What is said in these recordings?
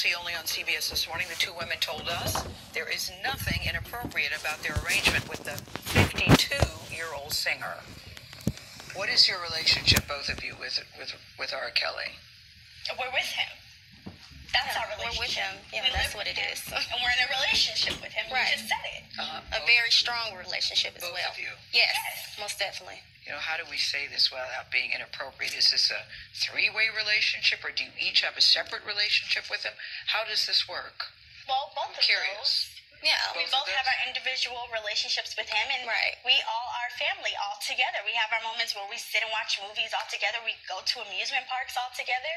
Chelsea, only on CBS this morning. The two women told us there is nothing inappropriate about their arrangement with the 52-year-old singer. What is your relationship, both of you, with R. Kelly? We're with him. That's our relationship. We're with him. Yeah, that's what it is. And we're in a relationship with him. Right. You just said it. A very strong relationship as both well. Both of you? Yes, most definitely. You know, how do we say this without being inappropriate? Is this a three-way relationship, or do you each have a separate relationship with him? How does this work? Well, both I'm of curious. those. Yeah. We both have our individual relationships with him, and Right. we all are family all together. We have our moments where we sit and watch movies all together. We go to amusement parks all together.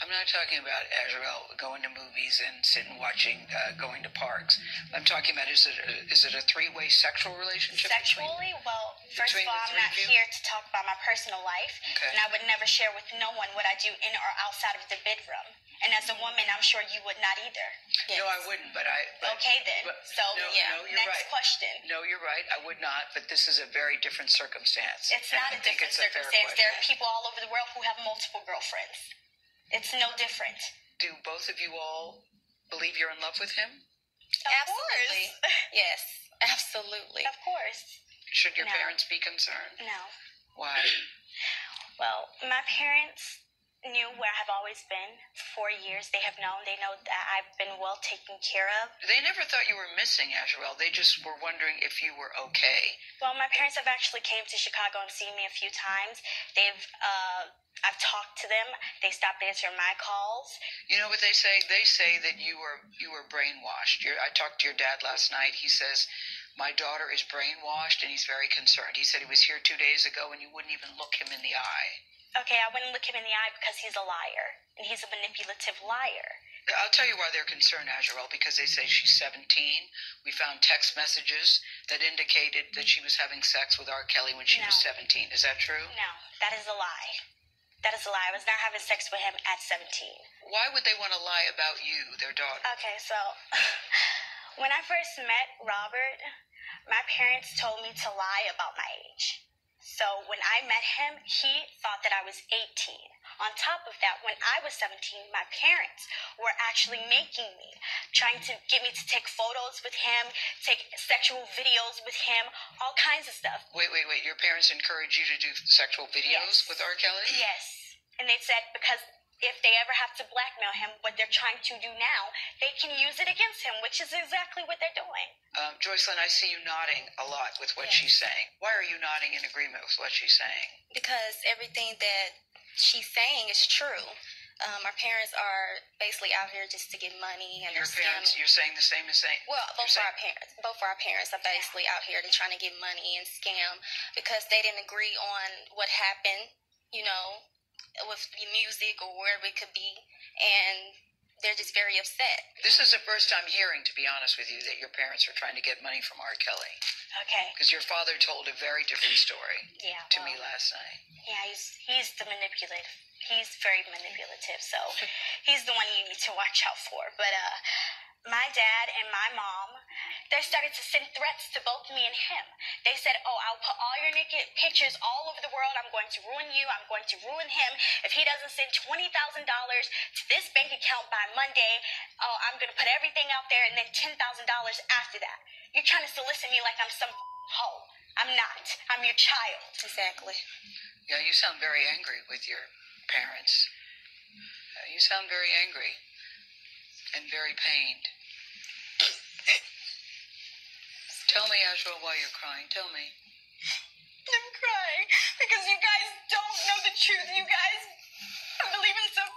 I'm not talking about Azrael going to movies and sitting watching, going to parks. I'm talking about, is it a three-way sexual relationship? Sexually? Well, first of between all, the I'm three not of you? here to talk about my personal life, Okay. and I would never share with no one what I do in or outside of the bedroom. And as a woman, I'm sure you would not either. No, I wouldn't, but Okay, then. So, no, you're next right. question. No, you're right. I would not, but this is a very different circumstance. It's And not I a think different it's a fair circumstance. There are question. people all over the world who have multiple girlfriends. It's no different. Do both of you all believe you're in love with him? Absolutely. Yes, absolutely. Of course. Should your No. parents be concerned? No. Why? Well, my parents knew where I've always been for 4 years. They have known. They know that I've been well taken care of. They never thought you were missing, Azrael. They just were wondering if you were okay. Well, my parents have actually came to Chicago and seen me a few times. I've talked to them. They stopped answering my calls. You know what they say? They say that you were brainwashed. I talked to your dad last night. He says, my daughter is brainwashed, and he's very concerned. He said he was here 2 days ago, and you wouldn't even look him in the eye. Okay, I wouldn't look him in the eye because he's a liar, and he's a manipulative liar. I'll tell you why they're concerned, Azrael, because they say she's 17. We found text messages that indicated that she was having sex with R. Kelly when she was 17. Is that true? No, that is a lie. That is a lie. I was not having sex with him at 17. Why would they want to lie about you, their daughter? Okay, so when I first met Robert, my parents told me to lie about my age. So when I met him, he thought that I was 18. On top of that, when I was 17, my parents were actually making me, trying to get me to take photos with him, take sexual videos with him, all kinds of stuff. Wait. Your parents encouraged you to do sexual videos with R. Kelly? Yes. And they said because if they ever have to blackmail him, what they're trying to do now, they can use it against him, which is exactly what they're doing. Joycelyn, I see you nodding a lot with what she's saying. Why are you nodding in agreement with what she's saying? Because everything that she's saying is true. Our parents are basically out here just to get money, and Your they're parents, scamming. you're saying the same as saying? Well, both of our parents are basically out here. They're trying to get money and scam because they didn't agree on what happened, with the music or wherever it could be, and they're just very upset. This is the first time hearing, to be honest with you, that your parents are trying to get money from R. Kelly. Okay. Because your father told a very different story to me last night. Yeah, he's the manipulative. He's very manipulative, so he's the one you need to watch out for. But my dad and my mom, they started to send threats to both me and him. They said, I'll put all your naked pictures all over the world. I'm going to ruin you. I'm going to ruin him. If he doesn't send $20,000 to this bank account by Monday, I'm going to put everything out there and then $10,000 after that. You're trying to solicit me like I'm some hoe. I'm not. I'm your child. Exactly. Yeah, you sound very angry with your parents. You sound very angry and very pained. Tell me, Azrael, why you're crying. Tell me. I'm crying because you guys don't know the truth. You guys believe in some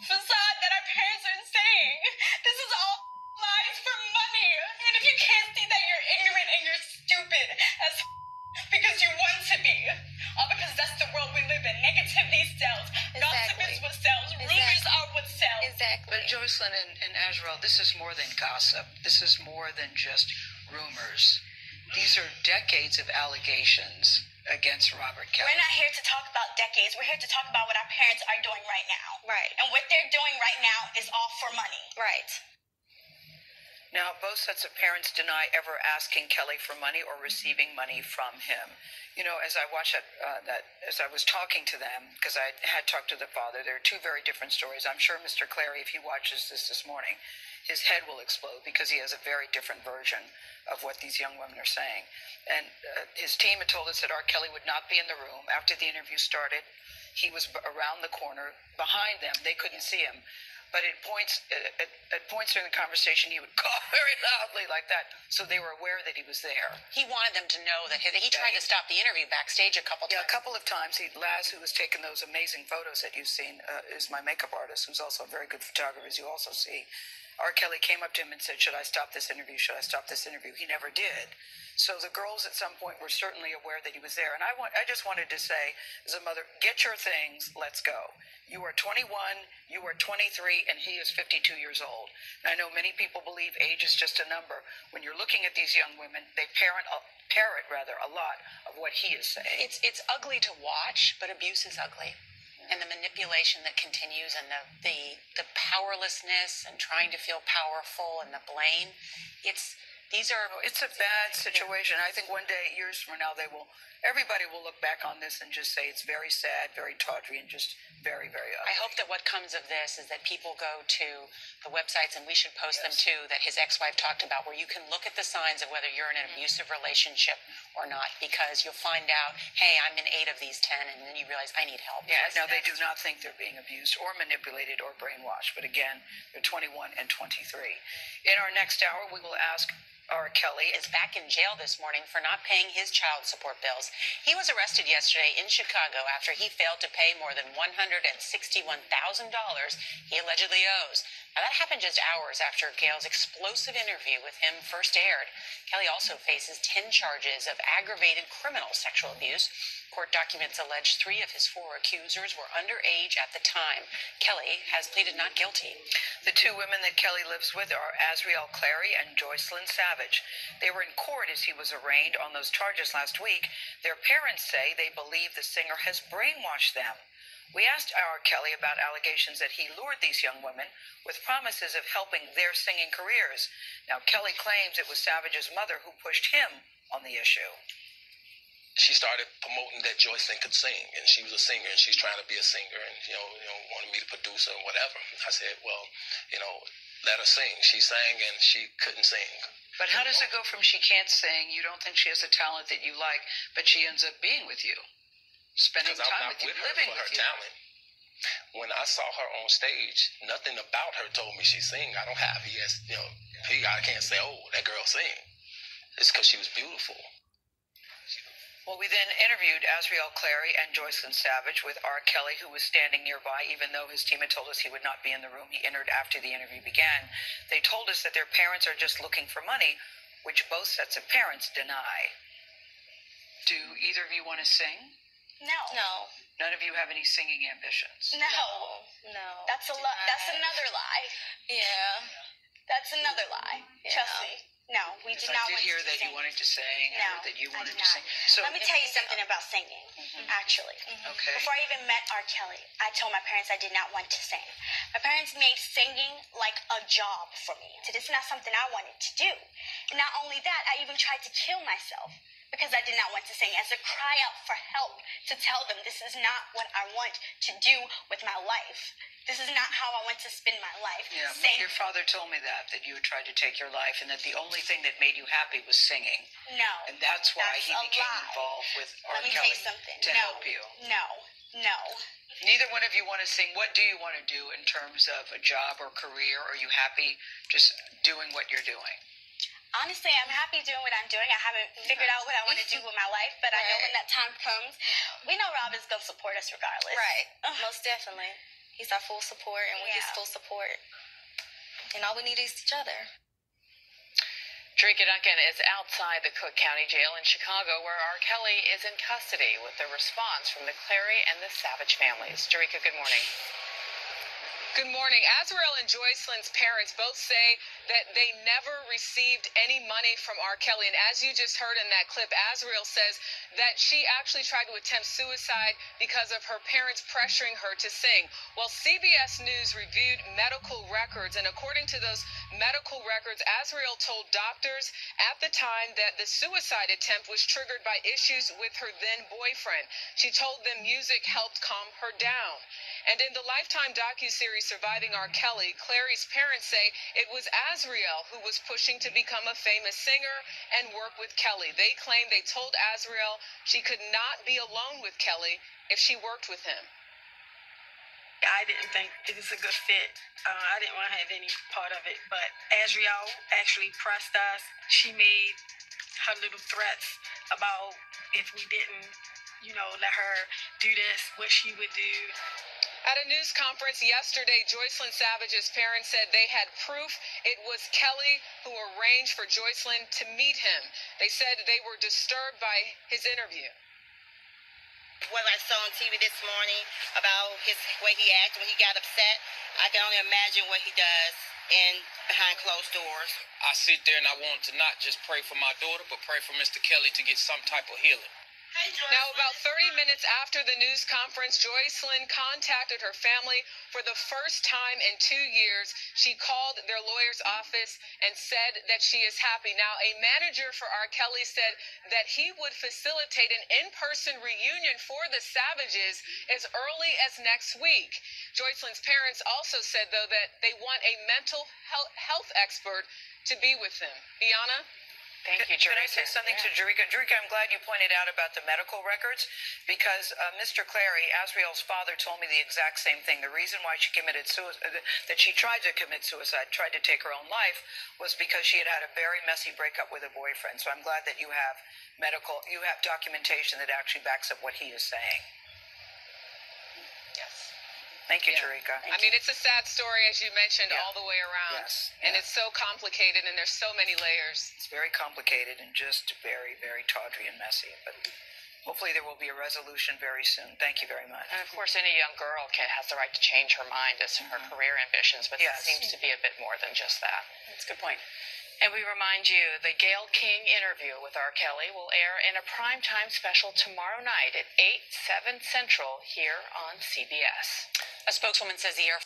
facade that our parents are saying. This is all lies for money. And if you can't see that, you're ignorant and you're stupid as because you want to be. All because that's the world we live in. Negativity sells. Gossip is what sells. Rumors are what sells. Exactly. But Joycelyn and Azrael, this is more than gossip. This is more than just rumors. These are decades of allegations against Robert Kelly. We're not here to talk about decades. We're here to talk about what our parents are doing right now. Right. And what they're doing right now is all for money. Right. Now, both sets of parents deny ever asking Kelly for money or receiving money from him. You know, as I watched as I was talking to them, because I had talked to the father, there are two very different stories. I'm sure Mr. Clary, if he watches this morning, his head will explode because he has a very different version of what these young women are saying. And his team had told us that R. Kelly would not be in the room after the interview started. He was around the corner behind them. They couldn't see him. But at points during the conversation, he would cough very loudly like that, so they were aware that he was there. He wanted them to know that he tried to stop the interview backstage a couple times. Yeah, a couple of times. Laz, who was taking those amazing photos that you've seen, is my makeup artist, who's also a very good photographer, as you also see. R. Kelly came up to him and said, "Should I stop this interview? Should I stop this interview?" He never did. So the girls at some point were certainly aware that he was there. And I just wanted to say, as a mother, get your things, let's go. You are 21, you are 23, and he is 52 years old. And I know many people believe age is just a number. When you're looking at these young women, they parrot a lot of what he is saying. It's ugly to watch, but abuse is ugly. And the manipulation that continues, and the powerlessness, and trying to feel powerful, and the blame. It's a bad situation. I think one day, years from now, everybody will look back on this and just say it's very sad, very tawdry, and just very, very ugly. I hope that what comes of this is that people go to the websites, and we should post them too, that his ex-wife talked about, where you can look at the signs of whether you're in an abusive relationship or not, because you'll find out, hey, I'm in 8 of these 10, and then you realize I need help. Yeah, now they do not think they're being abused or manipulated or brainwashed, but again, they're 21 and 23. In our next hour, we will ask R. Kelly is back in jail this morning for not paying his child support bills. He was arrested yesterday in Chicago after he failed to pay more than $161,000 he allegedly owes. Now, that happened just hours after Gail's explosive interview with him first aired. Kelly also faces 10 charges of aggravated criminal sexual abuse. Court documents allege 3 of his 4 accusers were underage at the time. Kelly has pleaded not guilty. The 2 women that Kelly lives with are Azriel Clary and Joycelyn Savage. They were in court as he was arraigned on those charges last week. Their parents say they believe the singer has brainwashed them. We asked R. Kelly about allegations that he lured these young women with promises of helping their singing careers. Now, Kelly claims it was Savage's mother who pushed him on the issue. She started promoting that Joycelyn could sing, and she was a singer, and she's trying to be a singer, and wanted me to produce her and whatever. I said, well, let her sing. She sang, and she couldn't sing. But how does it go from she can't sing, you don't think she has a talent that you like, but she ends up being with you, spending time with you, living with you? Talent. When I saw her on stage, nothing about her told me she sing. I don't have I can't say, oh, that girl sing. It's because she was beautiful. Well, we then interviewed Azriel Clary and Joycelyn Savage with R. Kelly, who was standing nearby, even though his team had told us he would not be in the room. He entered after the interview began. They told us that their parents are just looking for money, which both sets of parents deny. Do either of you want to sing? No. None of you have any singing ambitions? No. That's another lie. Yeah. That's another lie. Yeah. Trust me. No, we did not I did want hear to that sing. you wanted to sing, No, or that you wanted I did to not. sing. So Let me tell you something about singing, actually. Okay. Before I even met R. Kelly, I told my parents I did not want to sing. My parents made singing like a job for me. So this is not something I wanted to do. And not only that, I even tried to kill myself because I did not want to sing, as a cry out for help, to tell them this is not what I want to do with my life. This is not how I want to spend my life. Yeah, your father told me that you had tried to take your life, and that the only thing that made you happy was singing. No. And that's why he a became lie. involved with R. Let me Kelly tell you something. to help you. No. Neither one of you want to sing. What do you want to do in terms of a job or career? Are you happy just doing what you're doing? Honestly, I'm happy doing what I'm doing. I haven't figured out what I want to do with my life, but I know when that time comes, we know Rob is going to support us regardless. Right. Most definitely. He's our full support, and we're his full support. And all we need is each other. Jerika Duncan is outside the Cook County Jail in Chicago, where R. Kelly is in custody, with the response from the Clary and the Savage families. Jerika, good morning. Good morning. Azriel and Joycelyn's parents both say that they never received any money from R. Kelly. And as you just heard in that clip, Azriel says that she actually tried to attempt suicide because of her parents pressuring her to sing. Well, CBS News reviewed medical records, and according to those medical records, Azriel told doctors at the time that the suicide attempt was triggered by issues with her then boyfriend. She told them music helped calm her down. And in the Lifetime docuseries Surviving R. Kelly, Clary's parents say it was Azriel who was pushing to become a famous singer and work with Kelly. They claim they told Azriel she could not be alone with Kelly if she worked with him. I didn't think it was a good fit. I didn't want to have any part of it, but Azriel actually pressed us. She made her little threats about if we didn't, let her do this, what she would do. At a news conference yesterday, Joycelyn Savage's parents said they had proof it was Kelly who arranged for Joycelyn to meet him. They said they were disturbed by his interview. What I saw on TV this morning about his way he acted when he got upset, I can only imagine what he does behind closed doors. I sit there and I want to not just pray for my daughter, but pray for Mr. Kelly to get some type of healing. Now, about 30 minutes after the news conference, Joycelyn contacted her family for the first time in 2 years. She called their lawyer's office and said that she is happy. Now, a manager for R. Kelly said that he would facilitate an in-person reunion for the Savages as early as next week. Joycelyn's parents also said, though, that they want a mental health expert to be with them. Bianna? Thank you, Could I say something to Jerika? Jerika, I'm glad you pointed out about the medical records because Mr. Clary, Azriel's father, told me the exact same thing. The reason why she committed suicide, that she tried to commit suicide, tried to take her own life, was because she had had a very messy breakup with her boyfriend. So I'm glad that you have documentation that actually backs up what he is saying. Thank you, Jerika. I mean, it's a sad story, as you mentioned, all the way around. Yes. And it's so complicated, and there's so many layers. It's very complicated and just very, very tawdry and messy. But hopefully there will be a resolution very soon. Thank you very much. And, of course, any young girl has the right to change her mind as to her career ambitions, but it seems to be a bit more than just that. That's a good point. And we remind you, the Gayle King interview with R. Kelly will air in a primetime special tomorrow night at 7 Central here on CBS. A spokeswoman says the Air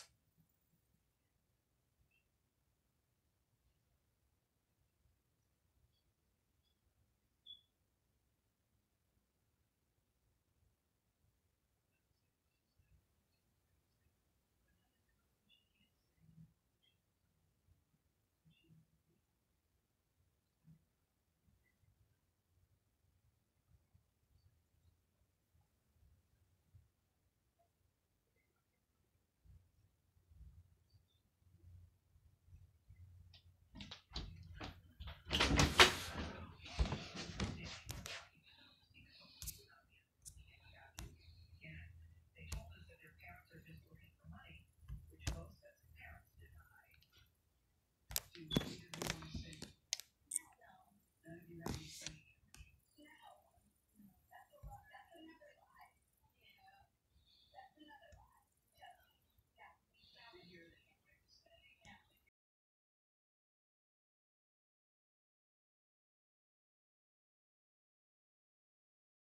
which most as parents deny.